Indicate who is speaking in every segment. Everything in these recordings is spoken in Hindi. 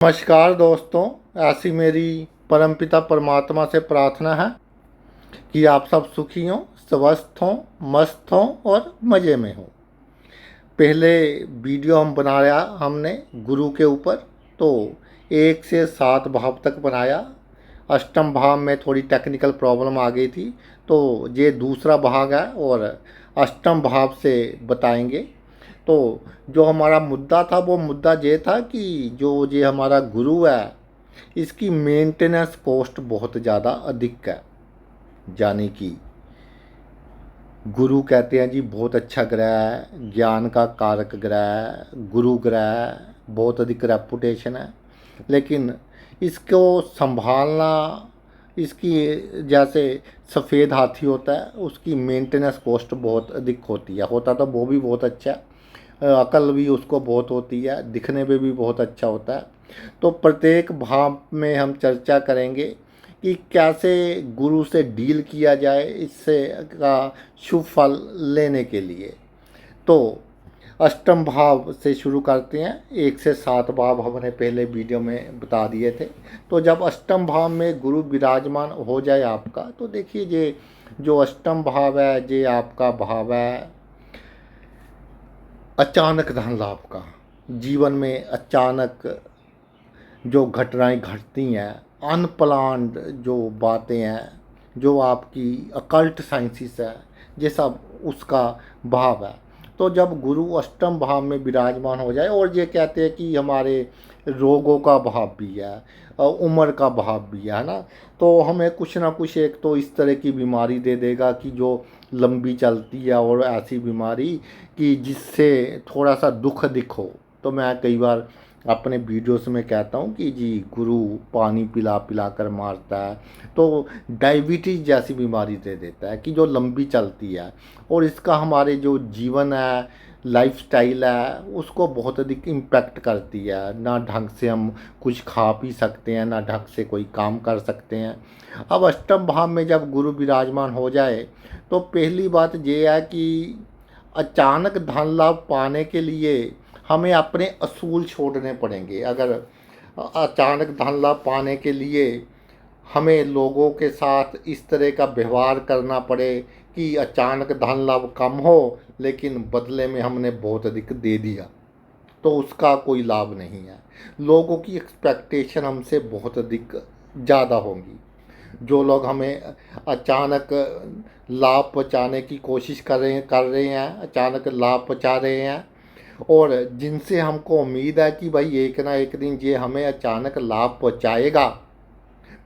Speaker 1: नमस्कार दोस्तों। ऐसी मेरी परमपिता परमात्मा से प्रार्थना है कि आप सब सुखी हों, स्वस्थ हों, मस्त हों और मज़े में हों। पहले वीडियो बनाया हमने गुरु के ऊपर, तो 1 से 7 भाव तक बनाया। अष्टम भाव में थोड़ी टेक्निकल प्रॉब्लम आ गई थी, तो ये दूसरा भाग है और अष्टम भाव से बताएंगे। तो जो हमारा मुद्दा था वो मुद्दा ये था कि जो ये हमारा गुरु है, इसकी मेंटेनेंस कॉस्ट बहुत ज़्यादा अधिक है। यानी कि गुरु कहते हैं जी बहुत अच्छा ग्रह है, ज्ञान का कारक ग्रह है, गुरु ग्रह है, बहुत अधिक रेपुटेशन है। लेकिन इसको संभालना, इसकी जैसे सफ़ेद हाथी होता है, उसकी मेंटेनेंस कॉस्ट बहुत अधिक होती है। होता तो वो भी बहुत अच्छा है, अकल भी उसको बहुत होती है, दिखने पे भी बहुत अच्छा होता है। तो प्रत्येक भाव में हम चर्चा करेंगे कि कैसे गुरु से डील किया जाए इससे का शुभ फल लेने के लिए। तो अष्टम भाव से शुरू करते हैं। 1 से 7 भाव हमने पहले वीडियो में बता दिए थे। तो जब अष्टम भाव में गुरु विराजमान हो जाए आपका, तो देखिए ये जो अष्टम भाव है ये आपका भाव है अचानक धन लाभ का। जीवन में अचानक जो घटनाएं घटती हैं, अनप्लान्ड जो बातें हैं, जो आपकी अकल्ट साइंसिस है, ये सब उसका भाव है। तो जब गुरु अष्टम भाव में विराजमान हो जाए, और ये कहते हैं कि हमारे रोगों का भाव भी है, उम्र का भाव भी है ना, तो हमें कुछ ना कुछ एक तो इस तरह की बीमारी दे देगा कि जो लंबी चलती है, और ऐसी बीमारी कि जिससे थोड़ा सा दुख दिखो। तो मैं कई बार अपने वीडियोस में कहता हूँ कि जी गुरु पानी पिला पिला कर मारता है, तो डायबिटीज़ जैसी बीमारी दे देता है कि जो लंबी चलती है, और इसका हमारे जो जीवन है, लाइफस्टाइल है, उसको बहुत अधिक इम्पैक्ट करती है। ना ढंग से हम कुछ खा पी सकते हैं, ना ढंग से कोई काम कर सकते हैं। अब अष्टम भाव में जब गुरु विराजमान हो जाए, तो पहली बात ये है कि अचानक धन लाभ पाने के लिए हमें अपने असूल छोड़ने पड़ेंगे। अगर अचानक धन लाभ पाने के लिए हमें लोगों के साथ इस तरह का व्यवहार करना पड़े कि अचानक धन लाभ कम हो, लेकिन बदले में हमने बहुत अधिक दे दिया, तो उसका कोई लाभ नहीं है। लोगों की एक्सपेक्टेशन हमसे बहुत अधिक ज़्यादा होंगी। जो लोग हमें अचानक लाभ पहुँचाने की कोशिश कर रहे हैं, अचानक लाभ पहुँचा रहे हैं, और जिनसे हमको उम्मीद है कि भाई एक ना एक दिन ये हमें अचानक लाभ पहुँचाएगा,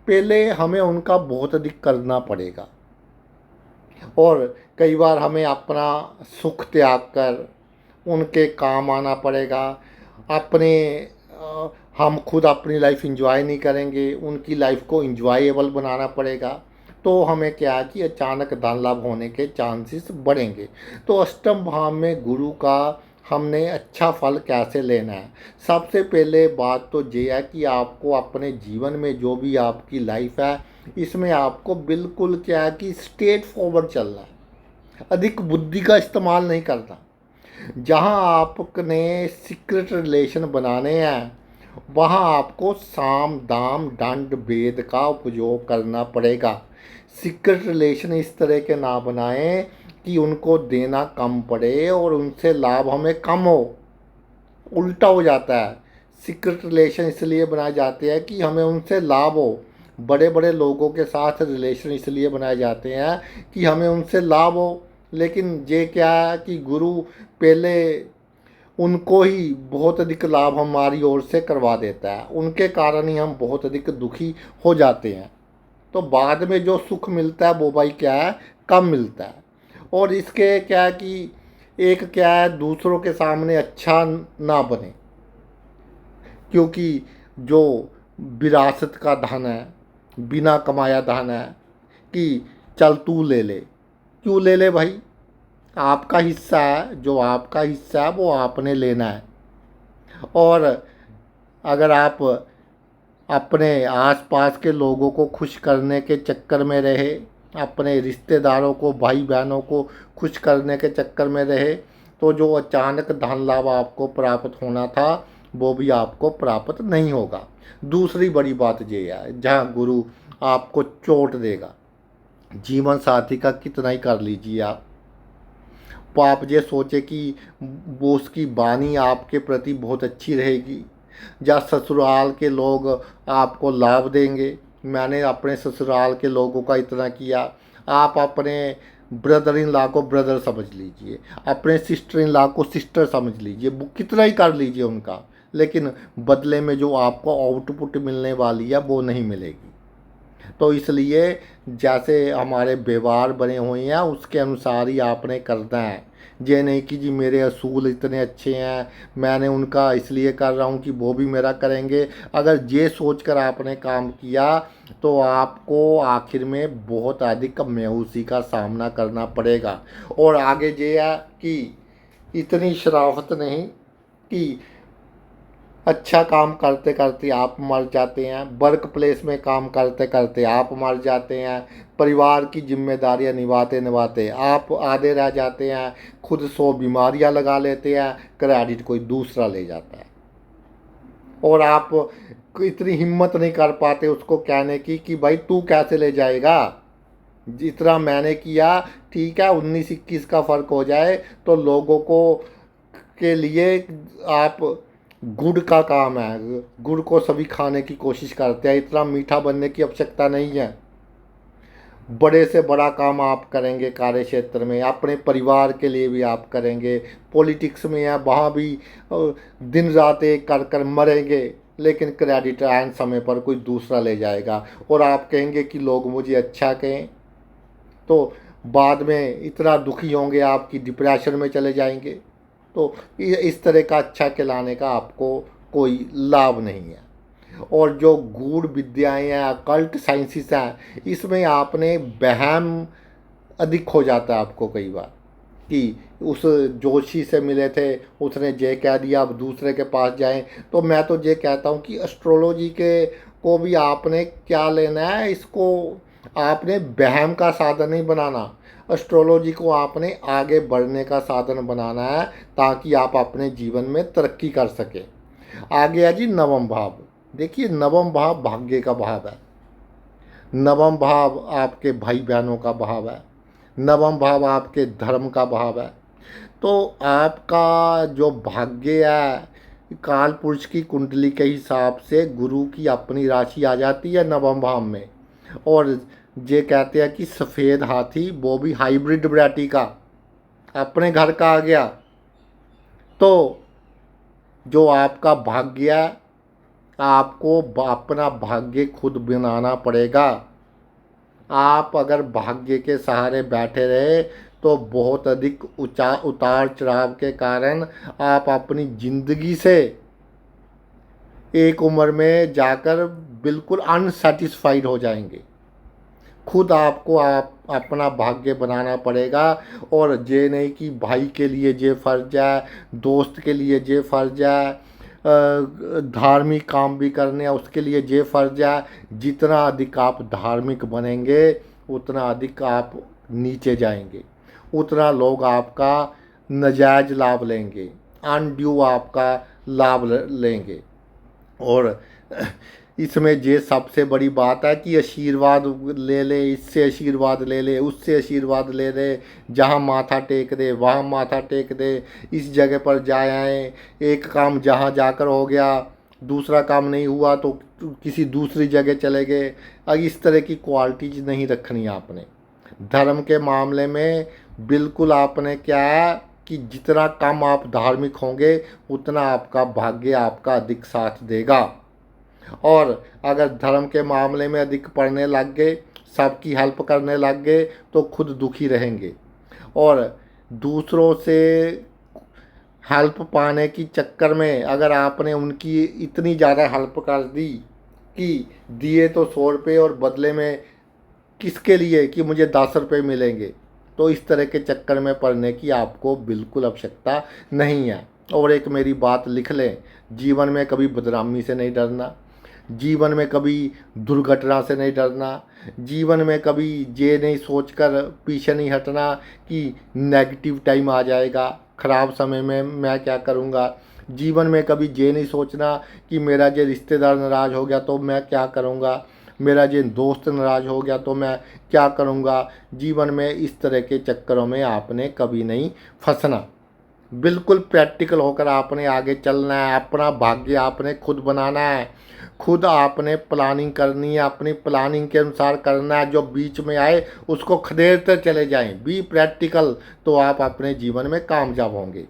Speaker 1: पहले हमें उनका बहुत अधिक करना पड़ेगा। और कई बार हमें अपना सुख त्याग कर उनके काम आना पड़ेगा। अपने हम खुद अपनी लाइफ इंजॉय नहीं करेंगे, उनकी लाइफ को इंजॉयबल बनाना पड़ेगा। तो हमें क्या है कि अचानक धन लाभ होने के चांसेस बढ़ेंगे। तो अष्टम भाव में गुरु का हमने अच्छा फल कैसे लेना है? सबसे पहले बात तो ये है कि आपको अपने जीवन में जो भी आपकी लाइफ है, इसमें आपको बिल्कुल क्या है कि स्ट्रेट फॉरवर्ड चलना है, अधिक बुद्धि का इस्तेमाल नहीं करना। जहाँ आपने सीक्रेट रिलेशन बनाने हैं, वहाँ आपको साम दाम दंड भेद का उपयोग करना पड़ेगा। सीक्रेट रिलेशन इस तरह के ना बनाएं कि उनको देना कम पड़े और उनसे लाभ हमें कम हो। उल्टा हो जाता है। सीक्रेट रिलेशन इसलिए बनाए जाते हैं कि हमें उनसे लाभ हो। बड़े बड़े लोगों के साथ रिलेशन इसलिए बनाए जाते हैं कि हमें उनसे लाभ हो। लेकिन ये क्या है कि गुरु पहले उनको ही बहुत अधिक लाभ हमारी ओर से करवा देता है, उनके कारण ही हम बहुत अधिक दुखी हो जाते हैं। तो बाद में जो सुख मिलता है वो भाई क्या है, कम मिलता है। और इसके क्या है कि एक क्या है, दूसरों के सामने अच्छा ना बने, क्योंकि जो विरासत का धन है, बिना कमाया धन है, कि चल तू ले ले। क्यों ले ले भाई? आपका हिस्सा है, जो आपका हिस्सा है वो आपने लेना है। और अगर आप अपने आसपास के लोगों को खुश करने के चक्कर में रहे, अपने रिश्तेदारों को, भाई बहनों को खुश करने के चक्कर में रहे, तो जो अचानक धन लाभ आपको प्राप्त होना था वो भी आपको प्राप्त नहीं होगा। दूसरी बड़ी बात ये है, जहाँ गुरु आपको चोट देगा, जीवन साथी का कितना ही कर लीजिए आप, तो आप ये सोचे कि वो उसकी वाणी आपके प्रति बहुत अच्छी रहेगी, या ससुराल के लोग आपको लाभ देंगे। मैंने अपने ससुराल के लोगों का इतना किया, आप अपने ब्रदर इन लॉ को ब्रदर समझ लीजिए, अपने सिस्टर इन लॉ को सिस्टर समझ लीजिए, वो कितना ही कर लीजिए उनका, लेकिन बदले में जो आपको आउटपुट मिलने वाली है वो नहीं मिलेगी। तो इसलिए जैसे हमारे व्यवहार बने हुए हैं उसके अनुसार ही आपने करना है। ये नहीं कि जी मेरे असूल इतने अच्छे हैं, मैंने उनका इसलिए कर रहा हूँ कि वो भी मेरा करेंगे। अगर ये सोचकर आपने काम किया तो आपको आखिर में बहुत अधिक मायूसी का सामना करना पड़ेगा। और आगे ये है कि इतनी शराफत नहीं कि अच्छा काम करते करते आप मर जाते हैं, वर्क प्लेस में काम करते करते आप मर जाते हैं, परिवार की जिम्मेदारियां निभाते निभाते आप आधे रह जाते हैं, खुद 100 बीमारियां लगा लेते हैं, क्रेडिट कोई दूसरा ले जाता है, और आप इतनी हिम्मत नहीं कर पाते उसको कहने की कि भाई तू कैसे ले जाएगा, जितना मैंने किया ठीक है, 19-21 का फ़र्क हो जाए तो लोगों को के लिए आप गुड़ का काम है, गुड़ को सभी खाने की कोशिश करते हैं, इतना मीठा बनने की आवश्यकता नहीं है। बड़े से बड़ा काम आप करेंगे कार्य क्षेत्र में, अपने परिवार के लिए भी आप करेंगे, पॉलिटिक्स में या वहाँ भी दिन रात एक कर कर मरेंगे, लेकिन क्रेडिट एंड समय पर कोई दूसरा ले जाएगा, और आप कहेंगे कि लोग मुझे अच्छा कहें, तो बाद में इतना दुखी होंगे आप कि डिप्रेशन में चले जाएंगे। तो इस तरह का अच्छा कहलाने का आपको कोई लाभ नहीं है। और जो गूढ़ विद्याएं हैं, अकल्ट साइंसेस हैं, इसमें आपने वहम अधिक हो जाता है आपको कई बार कि उस जोशी से मिले थे, उसने ये कह दिया, अब दूसरे के पास जाएं। तो मैं तो ये कहता हूँ कि एस्ट्रोलॉजी के को भी आपने क्या लेना है, इसको आपने वहम का साधन नहीं बनाना, एस्ट्रोलॉजी को आपने आगे बढ़ने का साधन बनाना है, ताकि आप अपने जीवन में तरक्की कर सकें। आगे है जी नवम भाव। देखिए नवम भाव भाग्य का भाव है, नवम भाव आपके भाई बहनों का भाव है, नवम भाव आपके धर्म का भाव है। तो आपका जो भाग्य है, काल पुरुष की कुंडली के हिसाब से गुरु की अपनी राशि आ जाती है नवम भाव में, और ये कहते हैं कि सफ़ेद हाथी वो भी हाइब्रिड वैरायटी का अपने घर का आ गया। तो जो आपका भाग्य है, आपको अपना भाग्य खुद बनाना पड़ेगा। आप अगर भाग्य के सहारे बैठे रहे तो बहुत अधिक उतार चढ़ाव के कारण आप अपनी ज़िंदगी से एक उम्र में जाकर बिल्कुल अनसेटिस्फाइड हो जाएंगे। खुद आपको आप अपना भाग्य बनाना पड़ेगा, और ये नहीं कि भाई के लिए ये फ़र्ज है, दोस्त के लिए ये फ़र्ज है, धार्मिक काम भी करने हैं उसके लिए ये फ़र्ज है। जितना अधिक आप धार्मिक बनेंगे उतना अधिक आप नीचे जाएंगे, उतना लोग आपका नाजायज़ लाभ लेंगे, अनड्यू आपका लाभ लेंगे। और इसमें ये सबसे बड़ी बात है कि आशीर्वाद ले ले, इससे आशीर्वाद ले ले, उससे आशीर्वाद ले ले, जहाँ माथा टेक दे वहाँ माथा टेक दे, इस जगह पर जाए आए, एक काम जहाँ जाकर हो गया दूसरा काम नहीं हुआ तो किसी दूसरी जगह चले गए। अब इस तरह की क्वालिटीज नहीं रखनी आपने। धर्म के मामले में बिल्कुल आपने क्या है कि जितना कम आप धार्मिक होंगे उतना आपका भाग्य आपका अधिक साथ देगा, और अगर धर्म के मामले में अधिक पढ़ने लग गए, सबकी हेल्प करने लग गए, तो खुद दुखी रहेंगे, और दूसरों से हेल्प पाने की चक्कर में अगर आपने उनकी इतनी ज़्यादा हेल्प कर दी कि दिए तो 100 रुपये और बदले में किसके लिए कि मुझे 10 रुपये मिलेंगे, तो इस तरह के चक्कर में पड़ने की आपको बिल्कुल आवश्यकता नहीं है। और एक मेरी बात लिख लें, जीवन में कभी बदनामी से नहीं डरना, जीवन में कभी दुर्घटना से नहीं डरना, जीवन में कभी ये नहीं सोचकर पीछे नहीं हटना कि नेगेटिव टाइम आ जाएगा, ख़राब समय में मैं क्या करूँगा। जीवन में कभी ये नहीं सोचना कि मेरा ये रिश्तेदार नाराज़ हो गया तो मैं क्या करूँगा, मेरा ये दोस्त नाराज़ हो गया तो मैं क्या करूँगा। जीवन में इस तरह के चक्करों में आपने कभी नहीं फंसना। बिल्कुल प्रैक्टिकल होकर आपने आगे चलना है। अपना भाग्य आपने खुद बनाना है, खुद आपने प्लानिंग करनी है, अपनी प्लानिंग के अनुसार करना है। जो बीच में आए उसको खदेड़ते चले जाएं। बी प्रैक्टिकल, तो आप अपने जीवन में कामयाब होंगे।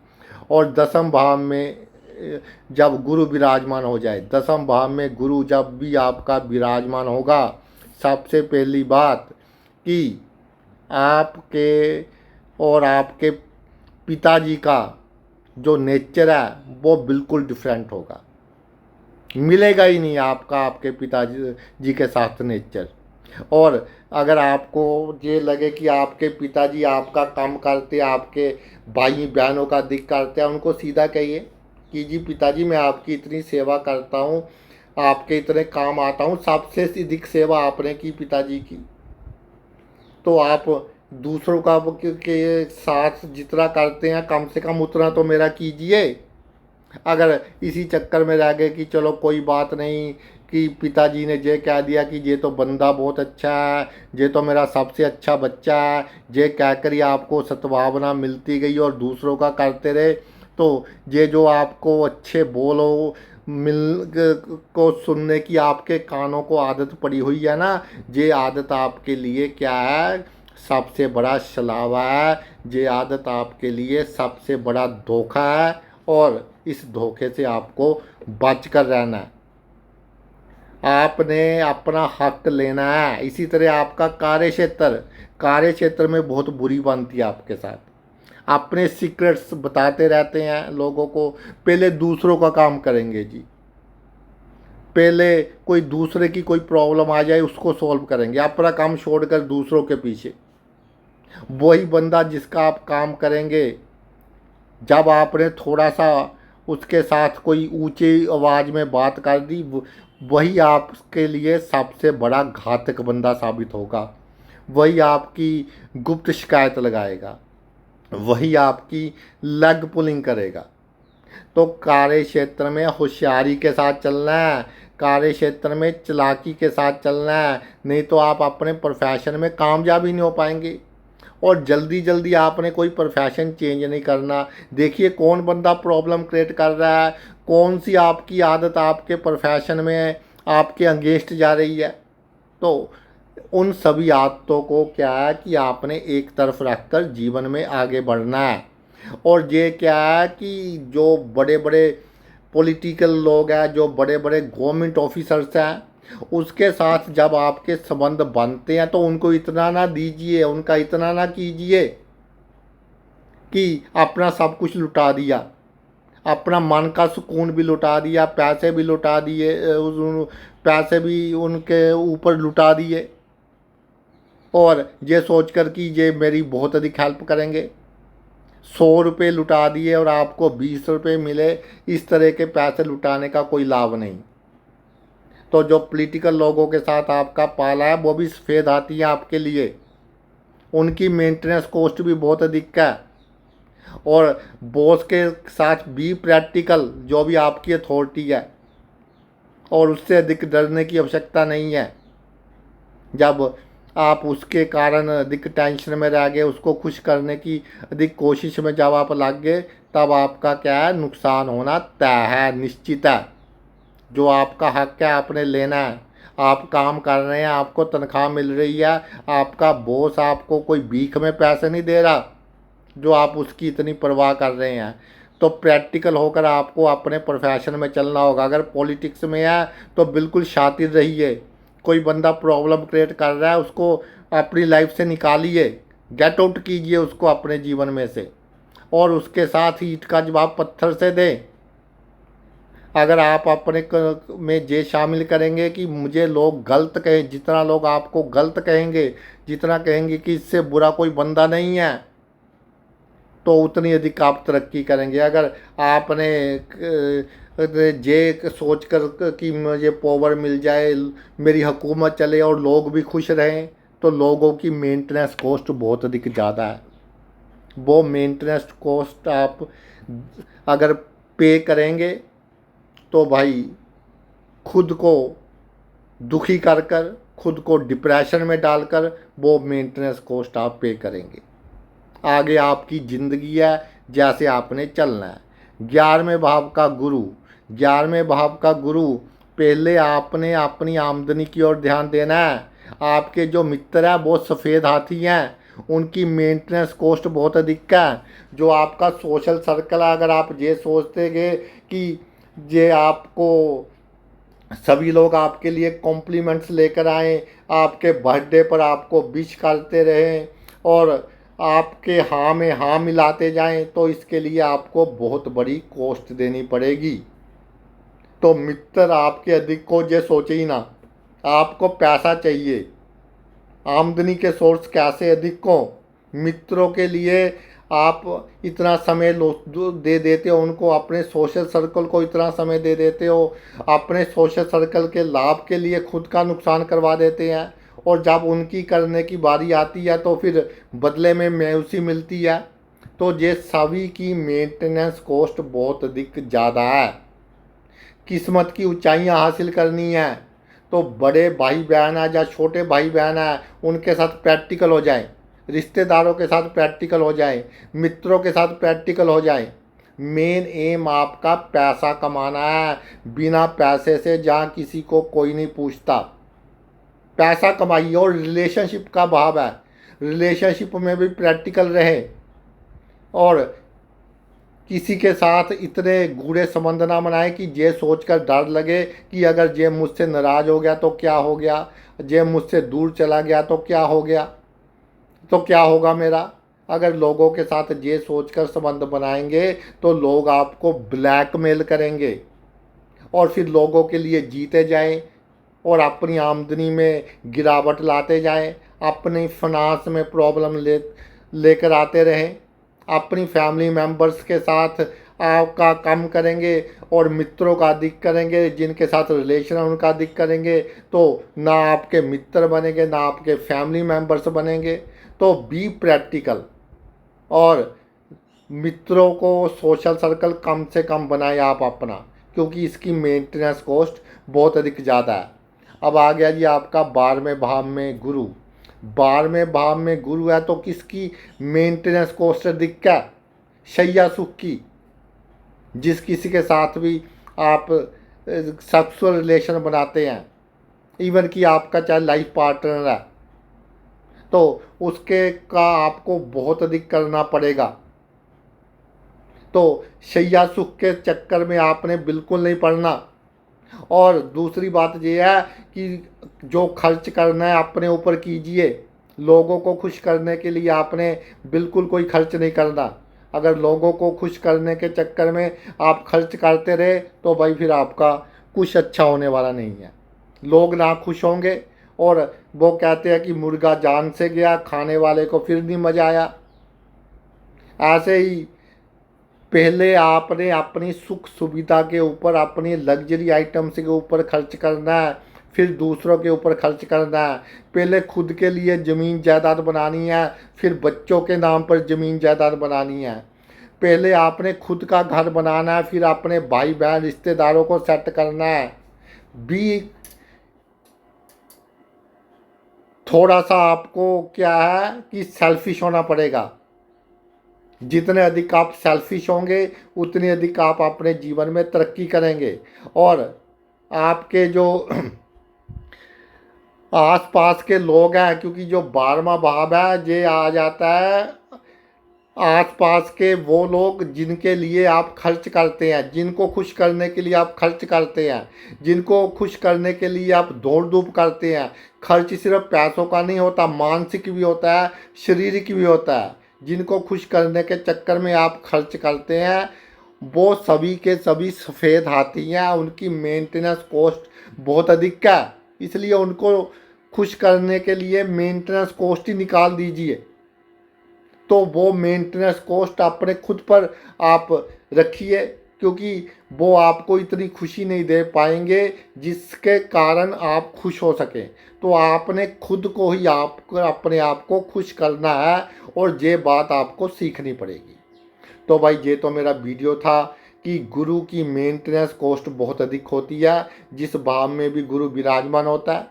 Speaker 1: और दसम भाव में जब गुरु विराजमान हो जाए, दसम भाव में गुरु जब भी आपका विराजमान होगा, सबसे पहली बात कि आपके और आपके पिताजी का जो नेचर है वो बिल्कुल डिफरेंट होगा। मिलेगा ही नहीं आपका आपके पिताजी जी के साथ नेचर। और अगर आपको ये लगे कि आपके पिताजी आपका काम करते, आपके भाई बहनों का दिख करते हैं, उनको सीधा कहिए कि जी पिताजी मैं आपकी इतनी सेवा करता हूँ, आपके इतने काम आता हूँ, सबसे अधिक सेवा आपने की पिताजी की। तो आप दूसरों का के साथ जितना करते हैं कम से कम उतना तो मेरा कीजिए। अगर इसी चक्कर में रह गए कि चलो कोई बात नहीं, कि पिताजी ने ये कह दिया कि ये तो बंदा बहुत अच्छा है, ये तो मेरा सबसे अच्छा बच्चा है, ये कहकर ही आपको सद्भावना मिलती गई और दूसरों का करते रहे, तो ये जो आपको अच्छे बोलो मिल को सुनने की आपके कानों को आदत पड़ी हुई है ना, ये आदत आपके लिए क्या है, सबसे बड़ा छलावा है। ये आदत आपके लिए सबसे बड़ा धोखा है और इस धोखे से आपको बच कर रहना है। आपने अपना हक लेना है। इसी तरह आपका कार्य क्षेत्र में बहुत बुरी बनती है आपके साथ। अपने सीक्रेट्स बताते रहते हैं लोगों को। पहले दूसरों का काम करेंगे जी, पहले कोई दूसरे की कोई प्रॉब्लम आ जाए उसको सॉल्व करेंगे, अपना काम छोड़कर दूसरों के पीछे। वही बंदा जिसका आप काम करेंगे, जब आपने थोड़ा सा उसके साथ कोई ऊंची आवाज़ में बात कर दी, वही आपके लिए सबसे बड़ा घातक बंदा साबित होगा। वही आपकी गुप्त शिकायत लगाएगा, वही आपकी लेग पुलिंग करेगा। तो कार्य क्षेत्र में होशियारी के साथ चलना है, कार्य क्षेत्र में चालाकी के साथ चलना है, नहीं तो आप अपने प्रोफेशन में कामयाब ही नहीं हो पाएंगे। और जल्दी जल्दी आपने कोई प्रोफेशन चेंज नहीं करना। देखिए कौन बंदा प्रॉब्लम क्रिएट कर रहा है, कौन सी आपकी आदत आपके प्रोफेशन में आपके अगेंस्ट जा रही है। तो उन सभी आदतों को क्या है कि आपने एक तरफ रखकर जीवन में आगे बढ़ना है। और ये क्या है कि जो बड़े बड़े पॉलिटिकल लोग हैं, जो बड़े बड़े गवर्नमेंट ऑफिसर्स हैं, उसके साथ जब आपके संबंध बनते हैं तो उनको इतना ना दीजिए, उनका इतना ना कीजिए कि अपना सब कुछ लुटा दिया, अपना मन का सुकून भी लुटा दिया, पैसे भी लुटा दिए, पैसे भी उनके ऊपर लुटा दिए और ये सोचकर कि ये मेरी बहुत अधिक हेल्प करेंगे। 100 रुपये लुटा दिए और आपको 20 रुपये मिले। इस तरह के पैसे लुटाने का कोई लाभ नहीं। तो जो पॉलिटिकल लोगों के साथ आपका पाला है वो भी सफ़ेद हाथी है आपके लिए। उनकी मेंटेनेंस कॉस्ट भी बहुत अधिक है। और बॉस के साथ भी प्रैक्टिकल, जो भी आपकी अथॉरिटी है, और उससे अधिक डरने की आवश्यकता नहीं है। जब आप उसके कारण अधिक टेंशन में रह गए, उसको खुश करने की अधिक कोशिश में जब आप लग गए, तब आपका क्या है, नुकसान होना तय है, निश्चित है। जो आपका हक है आपने लेना है। आप काम कर रहे हैं, आपको तनख्वाह मिल रही है, आपका बॉस आपको कोई भीख में पैसे नहीं दे रहा जो आप उसकी इतनी परवाह कर रहे हैं। तो प्रैक्टिकल होकर आपको अपने प्रोफेशन में चलना होगा। अगर पॉलिटिक्स में है तो बिल्कुल शातिर रहिए। कोई बंदा प्रॉब्लम क्रिएट कर रहा है उसको अपनी लाइफ से निकालिए, गेट आउट कीजिए उसको अपने जीवन में से, और उसके साथ ईंट का जवाब पत्थर से दें। अगर आप अपने में ये शामिल करेंगे कि मुझे लोग गलत कहें, जितना लोग आपको गलत कहेंगे, जितना कहेंगे कि इससे बुरा कोई बंदा नहीं है, तो उतनी अधिक आप तरक्की करेंगे। अगर आपने ये सोच कर कि मुझे पावर मिल जाए, मेरी हुकूमत चले और लोग भी खुश रहें, तो लोगों की मेंटेनेंस कॉस्ट बहुत अधिक ज़्यादा है। वो मेंटेनेंस कॉस्ट आप अगर पे करेंगे तो भाई खुद को दुखी कर कर, खुद को डिप्रेशन में डालकर वो मेंटेनेंस कॉस्ट आप पे करेंगे। आगे आपकी ज़िंदगी है, जैसे आपने चलना है। 11वें भाव का गुरु, 11वें भाव का गुरु, पहले आपने अपनी आमदनी की ओर ध्यान देना है। आपके जो मित्र हैं वो सफ़ेद हाथी हैं, उनकी मेंटेनेंस कॉस्ट बहुत अधिक है। जो आपका सोशल सर्कल है, अगर आप ये सोचते गए कि ये आपको सभी लोग आपके लिए कॉम्प्लीमेंट्स लेकर आएँ, आपके बर्थडे पर आपको विश करते रहें और आपके हाँ में हाँ मिलाते जाएं, तो इसके लिए आपको बहुत बड़ी कॉस्ट देनी पड़ेगी। तो मित्र आपके अधिक को ये सोचे ही ना, आपको पैसा चाहिए, आमदनी के सोर्स कैसे अधिक हो। मित्रों के लिए आप इतना समय दे देते हो, उनको अपने सोशल सर्कल को इतना समय दे देते हो, अपने सोशल सर्कल के लाभ के लिए खुद का नुकसान करवा देते हैं, और जब उनकी करने की बारी आती है तो फिर बदले में मायूसी मिलती है। तो ये सभी की मेंटेनेंस कॉस्ट बहुत अधिक ज़्यादा है। किस्मत की ऊंचाइयां हासिल करनी है तो बड़े भाई बहन है या छोटे भाई बहन है, उनके साथ प्रैक्टिकल हो जाए, रिश्तेदारों के साथ प्रैक्टिकल हो जाए, मित्रों के साथ प्रैक्टिकल हो जाए। मेन एम आपका पैसा कमाना है। बिना पैसे से जहाँ किसी को कोई नहीं पूछता, पैसा कमाइए। और रिलेशनशिप का भाव है, रिलेशनशिप में भी प्रैक्टिकल रहे और किसी के साथ इतने गूढ़े संबंध ना बनाए कि ये सोचकर डर लगे कि अगर ये मुझसे नाराज़ हो गया तो क्या हो गया, ये मुझसे दूर चला गया तो क्या हो गया, तो क्या होगा मेरा। अगर लोगों के साथ ये सोचकर संबंध बनाएंगे तो लोग आपको ब्लैकमेल करेंगे और फिर लोगों के लिए जीते जाएं और अपनी आमदनी में गिरावट लाते जाएं, अपनी फाइनेंस में प्रॉब्लम लेकर आते रहें, अपनी फैमिली मेम्बर्स के साथ आपका कम करेंगे और मित्रों का अधिक करेंगे, जिनके साथ रिलेशन है उनका अधिक करेंगे, तो ना आपके मित्र बनेंगे ना आपके फैमिली मेम्बर्स बनेंगे। तो बी प्रैक्टिकल और मित्रों को सोशल सर्कल कम से कम बनाए आप अपना, क्योंकि इसकी मेंटेनेंस कॉस्ट बहुत अधिक ज़्यादा है। अब आ गया जी आपका 12वें भाव में गुरु। 12वें भाव में गुरु है तो किसकी मेंटेनेंस कॉस्ट अधिक है? शैया सुख की। जिस किसी के साथ भी आप सेक्सुअल रिलेशन बनाते हैं, इवन कि आपका चाहे लाइफ पार्टनर है, तो उसके का आपको बहुत अधिक करना पड़ेगा। तो शैया सुख के चक्कर में आपने बिल्कुल नहीं पड़ना। और दूसरी बात यह है कि जो खर्च करना है अपने ऊपर कीजिए। लोगों को खुश करने के लिए आपने बिल्कुल कोई खर्च नहीं करना। अगर लोगों को खुश करने के चक्कर में आप खर्च करते रहे तो भाई फिर आपका कुछ अच्छा होने वाला नहीं है। लोग ना खुश होंगे और वो कहते हैं कि मुर्गा जान से गया, खाने वाले को फिर नहीं मज़ा आया। ऐसे ही पहले आपने अपनी सुख सुविधा के ऊपर, अपनी लग्जरी आइटम्स के ऊपर खर्च करना है, फिर दूसरों के ऊपर खर्च करना है। पहले खुद के लिए ज़मीन जायदाद बनानी है, फिर बच्चों के नाम पर ज़मीन जायदाद बनानी है। पहले आपने खुद का घर बनाना है, फिर अपने भाई बहन रिश्तेदारों को सेट करना है। भी थोड़ा सा आपको क्या है कि सेल्फिश होना पड़ेगा। जितने अधिक आप सेल्फिश होंगे उतनी अधिक आप अपने जीवन में तरक्की करेंगे। और आपके जो आसपास के लोग हैं, क्योंकि जो 12वां भाव है ये आ जाता है आसपास के वो लोग जिनके लिए आप खर्च करते हैं, जिनको खुश करने के लिए आप खर्च करते हैं, जिनको खुश करने के लिए आप दौड़ धूप करते हैं। खर्च सिर्फ पैसों का नहीं होता, मानसिक भी होता है, शारीरिक भी होता है। जिनको खुश करने के चक्कर में आप खर्च करते हैं वो सभी के सभी सफ़ेद हाथी हैं, उनकी मेंटेनेंस कॉस्ट बहुत अधिक है। इसलिए उनको खुश करने के लिए मेंटेनेंस कॉस्ट ही निकाल दीजिए। तो वो मेंटेनेंस कॉस्ट अपने खुद पर आप रखिए, क्योंकि वो आपको इतनी खुशी नहीं दे पाएंगे जिसके कारण आप खुश हो सकें। तो आपने खुद को ही अपने आप को खुश करना है और ये बात आपको सीखनी पड़ेगी। तो भाई ये तो मेरा वीडियो था कि गुरु की मेंटेनेंस कॉस्ट बहुत अधिक होती है। जिस भाव में भी गुरु विराजमान होता है,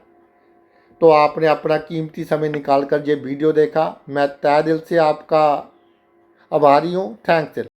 Speaker 1: तो आपने अपना कीमती समय निकाल कर ये वीडियो देखा, मैं तहे दिल से आपका आभारी हूँ। थैंक्स।